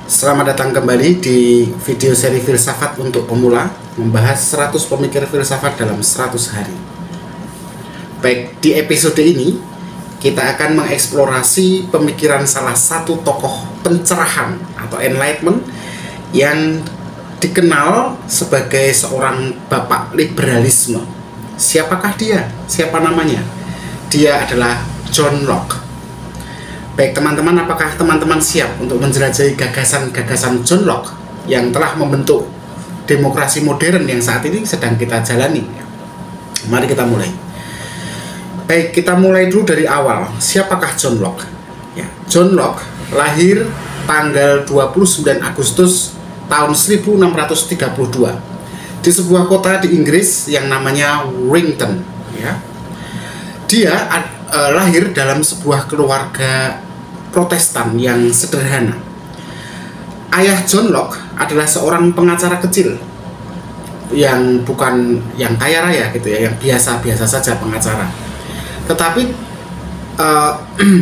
Selamat datang kembali di video seri filsafat untuk pemula, membahas 100 pemikir filsafat dalam 100 hari. Baik, di episode ini kita akan mengeksplorasi pemikiran salah satu tokoh pencerahan atau enlightenment yang dikenal sebagai seorang bapak liberalisme. Siapakah dia? Siapa namanya? Dia adalah John Locke. Baik teman-teman, apakah teman-teman siap untuk menjelajahi gagasan-gagasan John Locke yang telah membentuk demokrasi modern yang saat ini sedang kita jalani? Mari kita mulai. Baik, kita mulai dulu dari awal. Siapakah John Locke? Ya, John Locke lahir tanggal 29 Agustus tahun 1632 di sebuah kota di Inggris yang namanya Warrington. Ya. Dia lahir dalam sebuah keluarga Protestan yang sederhana. Ayah John Locke adalah seorang pengacara kecil yang bukan yang kaya raya gitu ya, yang biasa-biasa saja pengacara. Tetapi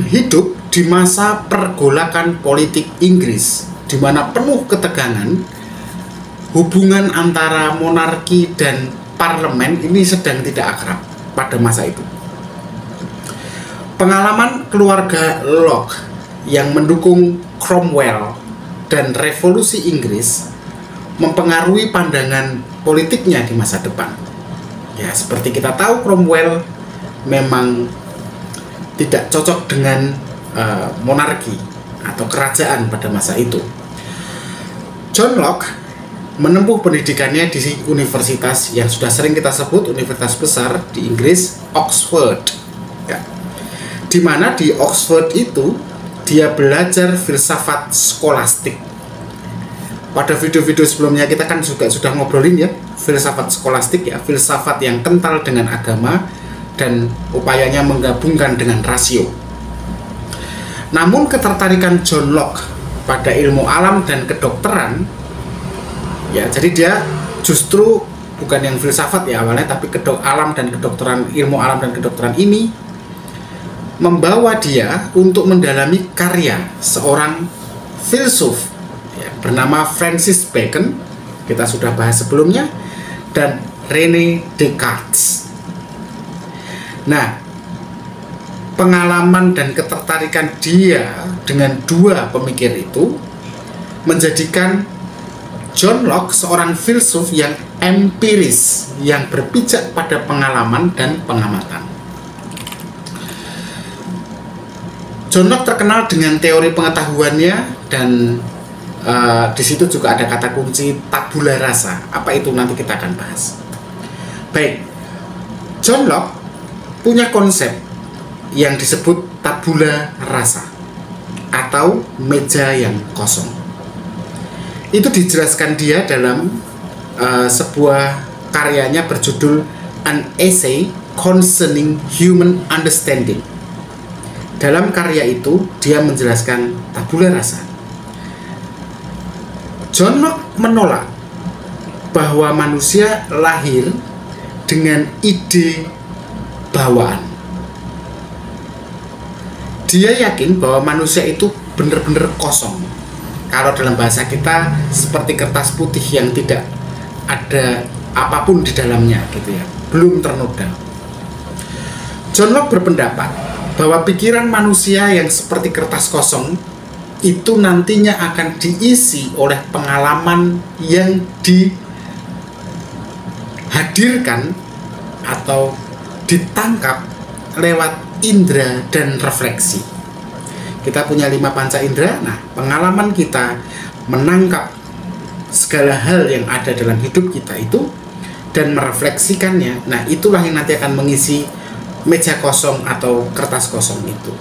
hidup di masa pergolakan politik Inggris di mana penuh ketegangan, hubungan antara monarki dan parlemen ini sedang tidak akrab pada masa itu. Pengalaman keluarga Locke yang mendukung Cromwell dan revolusi Inggris mempengaruhi pandangan politiknya di masa depan. Ya, seperti kita tahu, Cromwell memang tidak cocok dengan monarki atau kerajaan pada masa itu. John Locke menempuh pendidikannya di universitas yang sudah sering kita sebut universitas besar di Inggris, Oxford. Ya. Di mana di Oxford itu dia belajar filsafat skolastik. Pada video-video sebelumnya kita kan juga sudah ngobrolin ya filsafat skolastik, ya filsafat yang kental dengan agama dan upayanya menggabungkan dengan rasio. Namun ketertarikan John Locke pada ilmu alam dan kedokteran, ya jadi dia justru bukan yang filsafat ya awalnya, tapi alam dan kedokteran, ilmu alam dan kedokteran ini membawa dia untuk mendalami karya seorang filsuf ya, bernama Francis Bacon, kita sudah bahas sebelumnya, dan René Descartes. Nah, pengalaman dan ketertarikan dia dengan dua pemikir itu menjadikan John Locke seorang filsuf yang empiris, yang berpijak pada pengalaman dan pengamatan. John Locke terkenal dengan teori pengetahuannya dan di situ juga ada kata kunci tabula rasa. Apa itu nanti kita akan bahas. Baik, John Locke punya konsep yang disebut tabula rasa atau meja yang kosong. Itu dijelaskan dia dalam sebuah karyanya berjudul An Essay Concerning Human Understanding. Dalam karya itu, dia menjelaskan tabula rasa. John Locke menolak bahwa manusia lahir dengan ide bawaan. Dia yakin bahwa manusia itu benar-benar kosong. Kalau dalam bahasa kita, seperti kertas putih yang tidak ada apapun di dalamnya, gitu ya, belum ternoda. John Locke berpendapat bahwa pikiran manusia yang seperti kertas kosong itu nantinya akan diisi oleh pengalaman yang dihadirkan atau ditangkap lewat indera dan refleksi. Kita punya 5 panca indera. Nah, pengalaman kita menangkap segala hal yang ada dalam hidup kita itu dan merefleksikannya. Nah, itulah yang nanti akan mengisi meja kosong atau kertas kosong itu.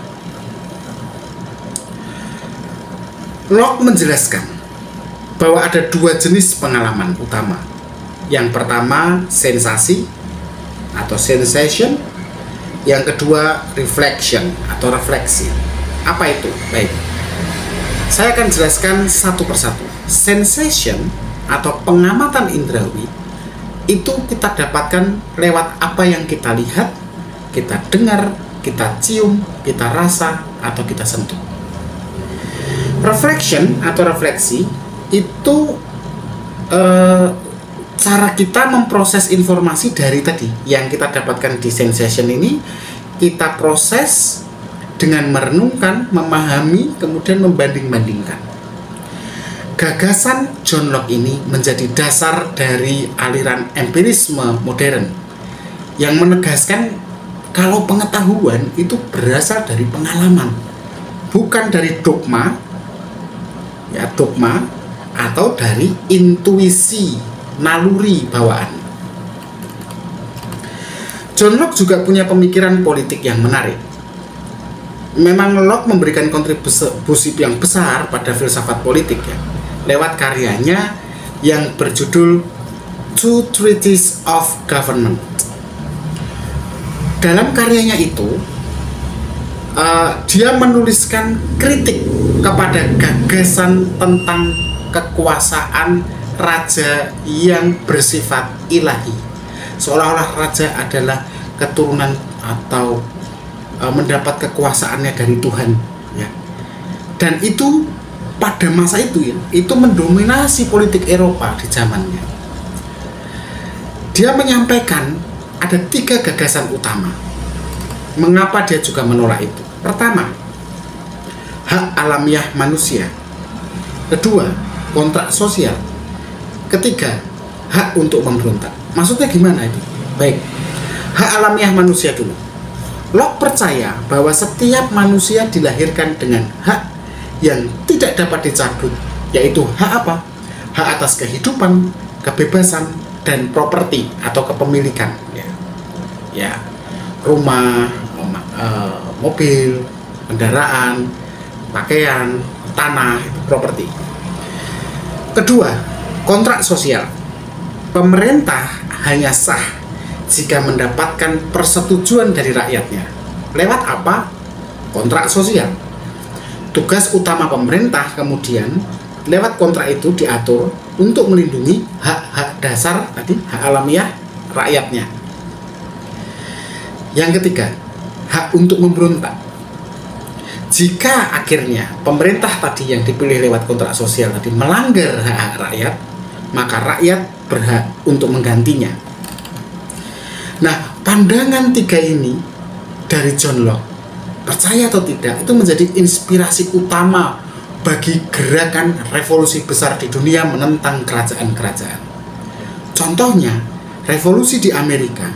Locke menjelaskan bahwa ada 2 jenis pengalaman utama. Yang pertama sensasi atau sensation, yang kedua reflection atau refleksi. Apa itu? Baik, saya akan jelaskan satu persatu. Sensation atau pengamatan indrawi itu kita dapatkan lewat apa yang kita lihat, kita dengar, kita cium, kita rasa, atau kita sentuh. Reflection atau refleksi itu cara kita memproses informasi dari tadi yang kita dapatkan di sensation ini, kita proses dengan merenungkan, memahami, kemudian membanding-bandingkan. Gagasan John Locke ini menjadi dasar dari aliran empirisme modern yang menegaskan kalau pengetahuan itu berasal dari pengalaman, bukan dari dogma, ya dogma, atau dari intuisi, naluri bawaan. John Locke juga punya pemikiran politik yang menarik. Memang Locke memberikan kontribusi yang besar pada filsafat politik ya, lewat karyanya yang berjudul Two Treatises of Government. Dalam karyanya itu, dia menuliskan kritik kepada gagasan tentang kekuasaan raja yang bersifat ilahi, seolah-olah raja adalah keturunan atau mendapat kekuasaannya dari Tuhan ya. Dan itu pada masa itu ya, itu mendominasi politik Eropa di zamannya. Dia menyampaikan ada 3 gagasan utama mengapa dia juga menolak itu. Pertama, hak alamiah manusia. Kedua, kontrak sosial. Ketiga, hak untuk memberontak. Maksudnya gimana itu? Baik, hak alamiah manusia dulu. Locke percaya bahwa setiap manusia dilahirkan dengan hak yang tidak dapat dicabut, yaitu hak apa? Hak atas kehidupan, kebebasan, dan properti atau kepemilikan ya, rumah, mobil, kendaraan, pakaian, tanah, properti. Kedua, kontrak sosial. Pemerintah hanya sah jika mendapatkan persetujuan dari rakyatnya. Lewat apa? Kontrak sosial. Tugas utama pemerintah kemudian lewat kontrak itu diatur untuk melindungi hak-hak dasar tadi, hak alamiah rakyatnya. Yang ketiga, hak untuk memberontak. Jika akhirnya pemerintah tadi yang dipilih lewat kontrak sosial tadi melanggar hak-hak rakyat, maka rakyat berhak untuk menggantinya. Nah, pandangan 3 ini dari John Locke, percaya atau tidak, itu menjadi inspirasi utama bagi gerakan revolusi besar di dunia menentang kerajaan-kerajaan. Contohnya, revolusi di Amerika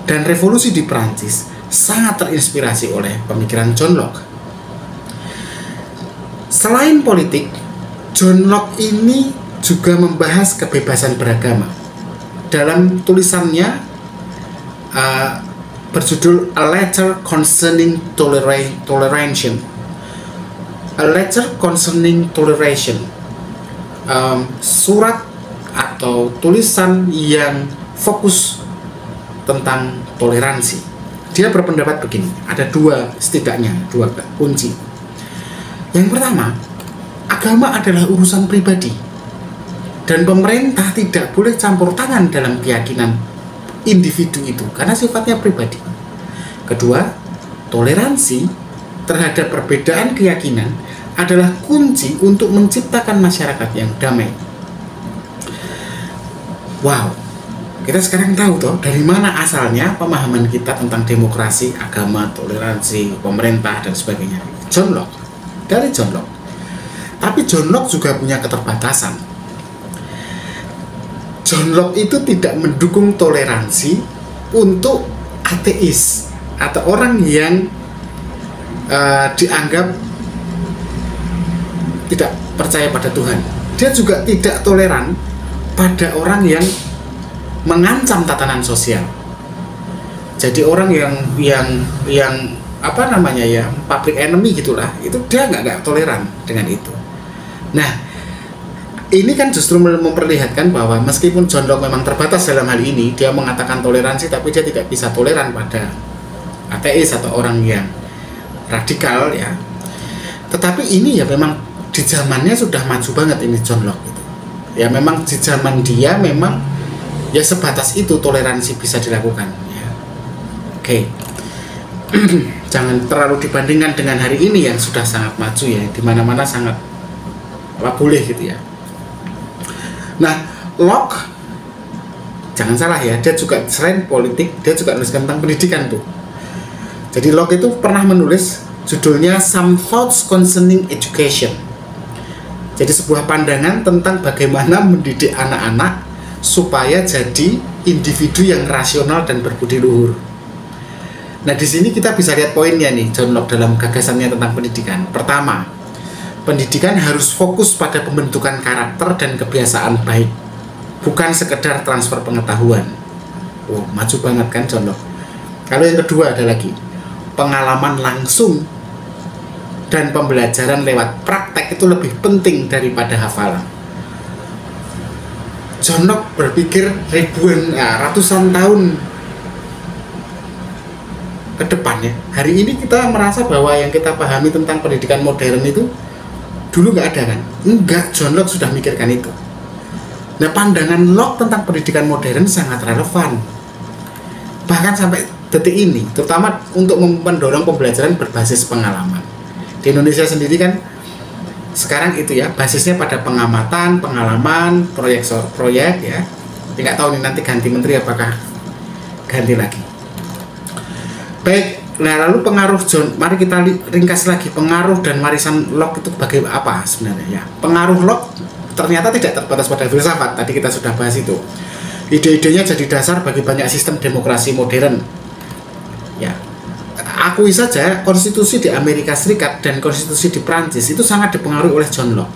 dan revolusi di Prancis sangat terinspirasi oleh pemikiran John Locke. Selain politik, John Locke ini juga membahas kebebasan beragama. Dalam tulisannya berjudul A Letter Concerning Toleration. A Letter Concerning Toleration, surat atau tulisan yang fokus tentang toleransi. Dia berpendapat begini, ada setidaknya dua kunci. Yang pertama, agama adalah urusan pribadi dan pemerintah tidak boleh campur tangan dalam keyakinan individu itu karena sifatnya pribadi. Kedua, toleransi terhadap perbedaan keyakinan adalah kunci untuk menciptakan masyarakat yang damai. Wow, kita sekarang tahu toh dari mana asalnya pemahaman kita tentang demokrasi, agama, toleransi, pemerintah dan sebagainya. John Locke, dari John Locke. Tapi John Locke juga punya keterbatasan. John Locke itu tidak mendukung toleransi untuk ateis atau orang yang dianggap tidak percaya pada Tuhan. Dia juga tidak toleran pada orang yang mengancam tatanan sosial. Jadi orang yang apa namanya ya, public enemy gitulah, itu dia nggak toleran dengan itu. Nah, ini kan justru memperlihatkan bahwa meskipun John Locke memang terbatas dalam hal ini, dia mengatakan toleransi, tapi dia tidak bisa toleran pada ateis atau orang yang radikal ya. Tetapi ini ya memang di zamannya sudah maju banget ini John Locke itu. Ya memang di zaman dia memang ya sebatas itu toleransi bisa dilakukan ya. Oke. Jangan terlalu dibandingkan dengan hari ini yang sudah sangat maju ya, di mana-mana sangat apa boleh gitu ya. Nah, Locke jangan salah ya, dia juga selain politik dia juga nuliskan tentang pendidikan tuh. Jadi Locke itu pernah menulis judulnya Some Thoughts Concerning Education. Jadi sebuah pandangan tentang bagaimana mendidik anak-anak supaya jadi individu yang rasional dan berbudi luhur. Nah, di sini kita bisa lihat poinnya nih John Locke dalam gagasannya tentang pendidikan. Pertama, pendidikan harus fokus pada pembentukan karakter dan kebiasaan baik, bukan sekedar transfer pengetahuan. Oh, maju banget kan John Locke. Kalau yang kedua ada lagi, pengalaman langsung dan pembelajaran lewat praktek itu lebih penting daripada hafalan. John Locke berpikir ratusan tahun ke depan ya. Hari ini kita merasa bahwa yang kita pahami tentang pendidikan modern itu dulu nggak ada kan? Enggak, John Locke sudah mikirkan itu. Nah, pandangan Locke tentang pendidikan modern sangat relevan. Bahkan sampai detik ini, terutama untuk mendorong pembelajaran berbasis pengalaman. Di Indonesia sendiri kan sekarang itu ya, basisnya pada pengamatan, pengalaman, proyek ya. Tidak tahu nih nanti ganti menteri apakah ganti lagi. Baik, nah lalu pengaruh mari kita ringkas lagi pengaruh dan warisan Locke itu bagaimana apa sebenarnya ya. Pengaruh Locke ternyata tidak terbatas pada filsafat, tadi kita sudah bahas itu. Ide-idenya jadi dasar bagi banyak sistem demokrasi modern. Ya, akui saja konstitusi di Amerika Serikat dan konstitusi di Prancis itu sangat dipengaruhi oleh John Locke.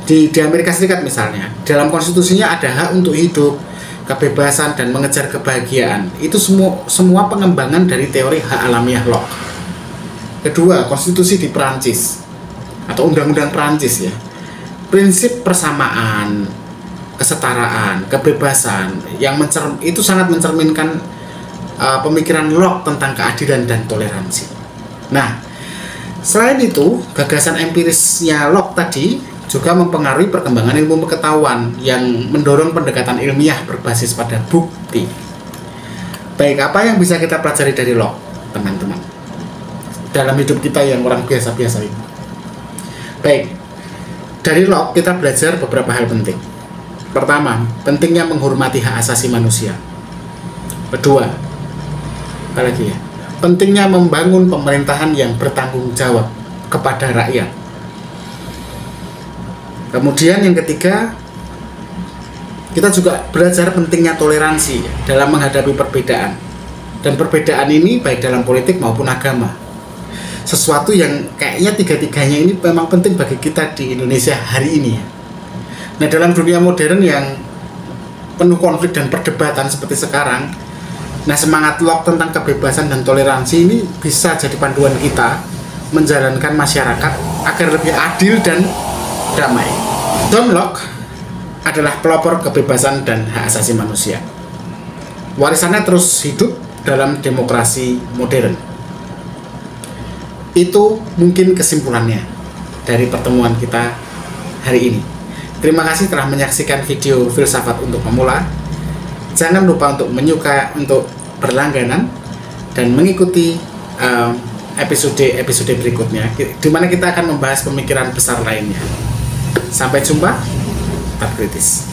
Di Amerika Serikat misalnya, dalam konstitusinya ada hak untuk hidup, kebebasan dan mengejar kebahagiaan. Itu semua pengembangan dari teori hak alamiah Locke. Kedua, konstitusi di Prancis atau undang-undang Prancis ya. Prinsip persamaan, kesetaraan, kebebasan yang itu sangat mencerminkan pemikiran Locke tentang keadilan dan toleransi. Nah, selain itu, gagasan empirisnya Locke tadi juga mempengaruhi perkembangan ilmu pengetahuan yang mendorong pendekatan ilmiah berbasis pada bukti. Baik, apa yang bisa kita pelajari dari Locke, teman-teman, dalam hidup kita yang orang biasa-biasa ini? Baik, dari Locke kita belajar beberapa hal penting. Pertama, pentingnya menghormati hak asasi manusia. Kedua, apalagi ya, pentingnya membangun pemerintahan yang bertanggung jawab kepada rakyat. Kemudian yang ketiga, kita juga belajar pentingnya toleransi dalam menghadapi perbedaan. Dan perbedaan ini baik dalam politik maupun agama. Sesuatu yang kayaknya tiga-tiganya ini memang penting bagi kita di Indonesia hari ini. Nah, dalam dunia modern yang penuh konflik dan perdebatan seperti sekarang, nah semangat Locke tentang kebebasan dan toleransi ini bisa jadi panduan kita menjalankan masyarakat agar lebih adil dan damai. John Locke adalah pelopor kebebasan dan hak asasi manusia. Warisannya terus hidup dalam demokrasi modern. Itu mungkin kesimpulannya dari pertemuan kita hari ini. Terima kasih telah menyaksikan video Filsafat untuk Pemula. Jangan lupa untuk untuk berlangganan dan mengikuti episode berikutnya, di mana kita akan membahas pemikiran besar lainnya. Sampai jumpa, tetap kritis.